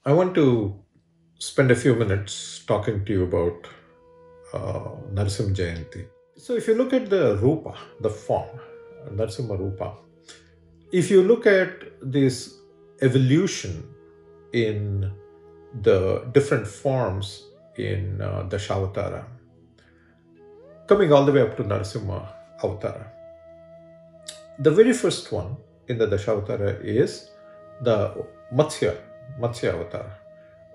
I want to spend a few minutes talking to you about Narasimha Jayanthi. So, if you look at the Rupa, the form, Narasimha Rupa, if you look at this evolution in the different forms in the Dashavatara, coming all the way up to Narasimha Avatara, the very first one in the Dashavatara is the Matsya Avatara.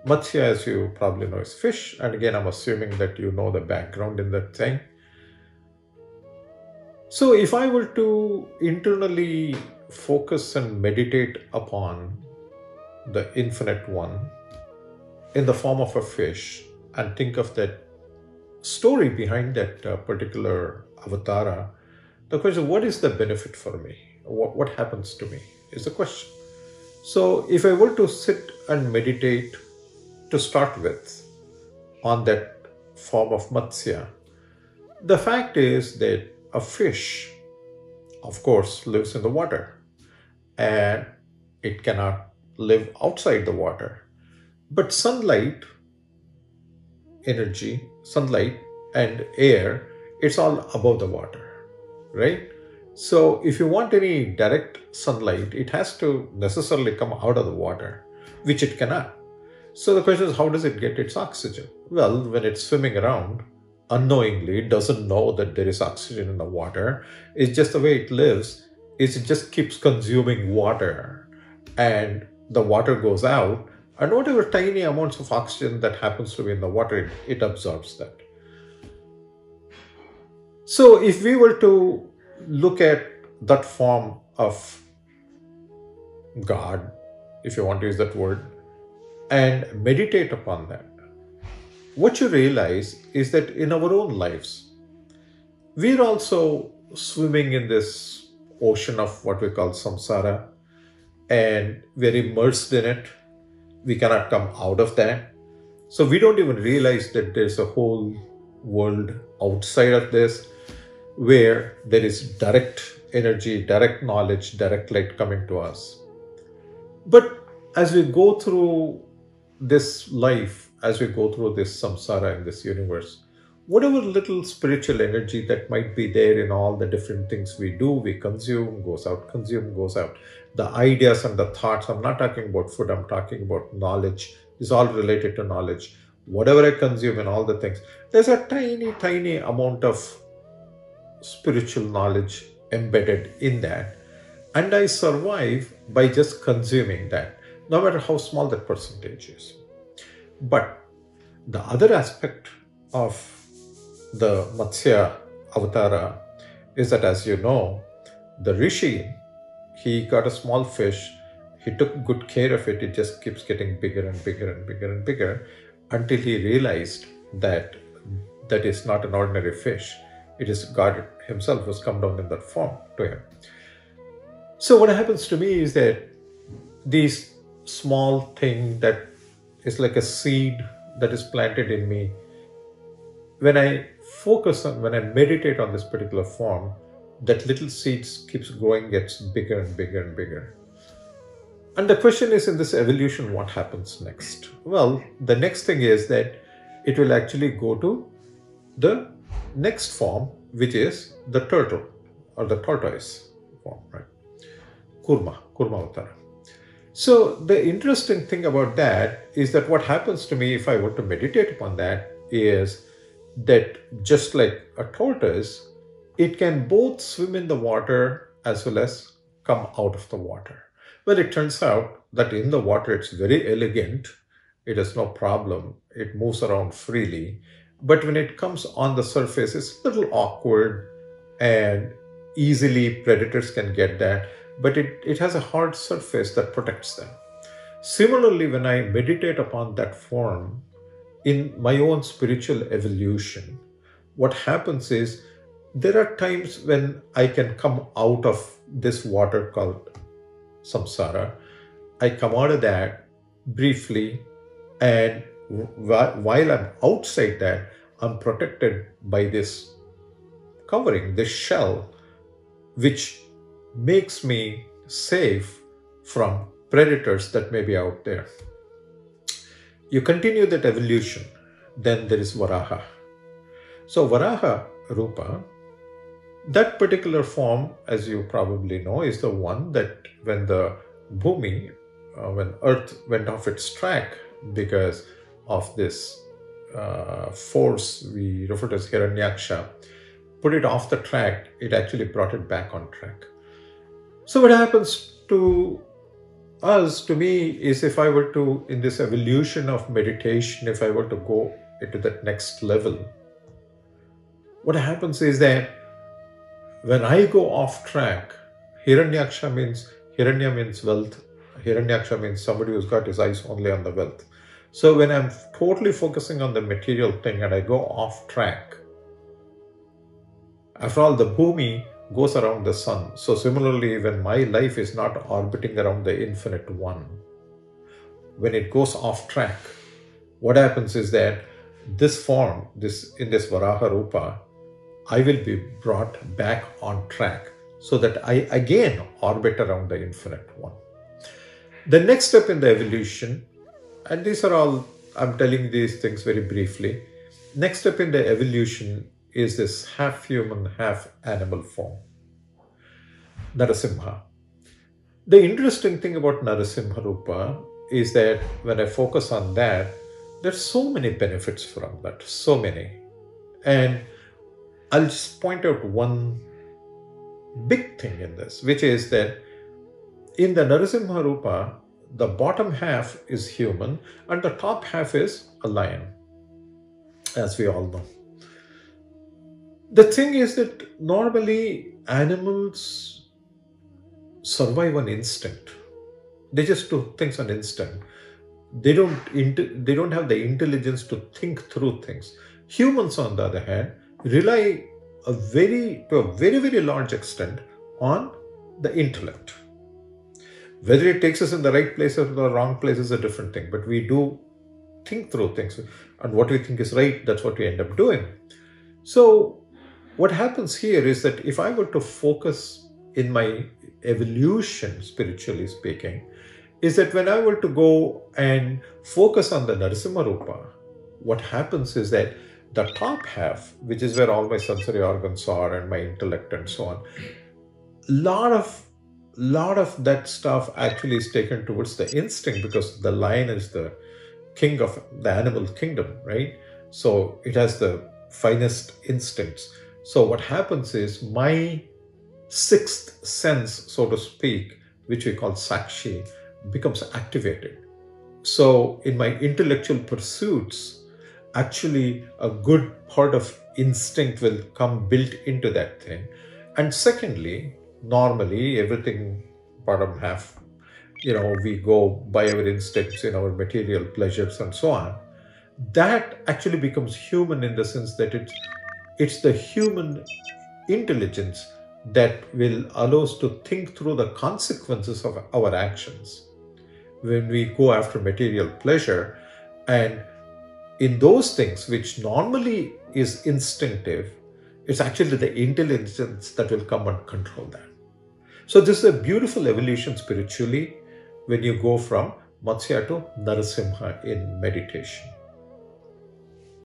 Matsya, as you probably know, is fish. And again, I'm assuming that you know the background in that thing. So if I were to internally focus and meditate upon the infinite one in the form of a fish and think of that story behind that particular avatara, the question, what is the benefit for me? What happens to me is the question. So if I were to sit and meditate to start with on that form of Matsya, the fact is that a fish, of course, lives in the water and it cannot live outside the water. But sunlight, energy, sunlight and air, it's all above the water, right? So if you want any direct sunlight, it has to necessarily come out of the water, which it cannot. So the question is, how does it get its oxygen? Well, when it's swimming around, unknowingly, it doesn't know that there is oxygen in the water. It's just the way it lives, is it just keeps consuming water and the water goes out, and whatever tiny amounts of oxygen that happens to be in the water, it absorbs that. So if we were to look at that form of God, if you want to use that word, and meditate upon that, what you realize is that in our own lives, we're also swimming in this ocean of what we call samsara, and we're immersed in it. We cannot come out of that. So we don't even realize that there's a whole world outside of this, where there is direct energy, direct knowledge, direct light coming to us. But as we go through this life, as we go through this samsara in this universe, whatever little spiritual energy that might be there in all the different things we do, we consume, goes out, consume, goes out. The ideas and the thoughts, I'm not talking about food, I'm talking about knowledge. It's all related to knowledge. Whatever I consume and all the things, there's a tiny, tiny amount of spiritual knowledge embedded in that. And I survive by just consuming that, no matter how small that percentage is. But the other aspect of the Matsya Avatara is that, as you know, the Rishi, he got a small fish, he took good care of it, it just keeps getting bigger and bigger and bigger and bigger until he realized that that is not an ordinary fish. It is God himself who's come down in that form to him. So what happens to me is that this small thing that is like a seed that is planted in me, when I focus on, when I meditate on this particular form, that little seed keeps growing, gets bigger and bigger and bigger. And the question is, in this evolution, what happens next? Well, the next thing is that it will actually go to the next form, which is the turtle or the tortoise form, right? Kurma Avatara. So the interesting thing about that is that what happens to me if I were to meditate upon that is that just like a tortoise, it can both swim in the water as well as come out of the water. Well, it turns out that in the water, it's very elegant. It has no problem. It moves around freely. But when it comes on the surface, it's a little awkward and easily predators can get that. But it has a hard surface that protects them. Similarly, when I meditate upon that form in my own spiritual evolution, what happens is there are times when I can come out of this water called samsara. I come out of that briefly, and while I'm outside that, I'm protected by this covering, this shell, which makes me safe from predators that may be out there. You continue that evolution, then there is Varaha. So Varaha Rupa, that particular form, as you probably know, is the one that when the Bhumi, when Earth went off its track because of this force we refer to as Hiranyaksha, put it off the track, it actually brought it back on track. So what happens to us, to me, is if I were to, in this evolution of meditation, if I were to go into that next level, what happens is that when I go off track, Hiranyaksha means, Hiranya means wealth, Hiranyaksha means somebody who's got his eyes only on the wealth. So when I'm totally focusing on the material thing and I go off track, after all, the Bhumi goes around the sun. So similarly, when my life is not orbiting around the infinite one, when it goes off track, what happens is that this form, in this Varaha Rupa, I will be brought back on track so that I again orbit around the infinite one. The next step in the evolution, and these are all, I'm telling these things very briefly. Next step in the evolution is this half human, half animal form, Narasimha. The interesting thing about Narasimha Rupa is that when I focus on that, there's so many benefits from that, so many. And I'll just point out one big thing in this, which is that in the Narasimha Rupa, the bottom half is human and the top half is a lion, as we all know. The thing is that normally animals survive on instinct. They just do things on instinct. They don't have the intelligence to think through things. Humans, on the other hand, rely to a very, very large extent on the intellect. Whether it takes us in the right place or the wrong place is a different thing, but we do think through things, and what we think is right, that's what we end up doing. So what happens here is that if I were to focus in my evolution, spiritually speaking, is that when I were to go and focus on the Narasimha Rupa, what happens is that the top half, which is where all my sensory organs are and my intellect and so on, lot of that stuff actually is taken towards the instinct, because the lion is the king of the animal kingdom, right? So it has the finest instincts. So what happens is my sixth sense, so to speak, which we call Sakshi, becomes activated. So in my intellectual pursuits, actually a good part of instinct will come built into that thing. And secondly, normally everything bottom half, we go by our instincts in our material pleasures and so on. That actually becomes human in the sense that it's the human intelligence that will allow us to think through the consequences of our actions when we go after material pleasure. And in those things which normally is instinctive, it's actually the intelligence that will come and control that. So this is a beautiful evolution spiritually when you go from Matsya to Narasimha in meditation.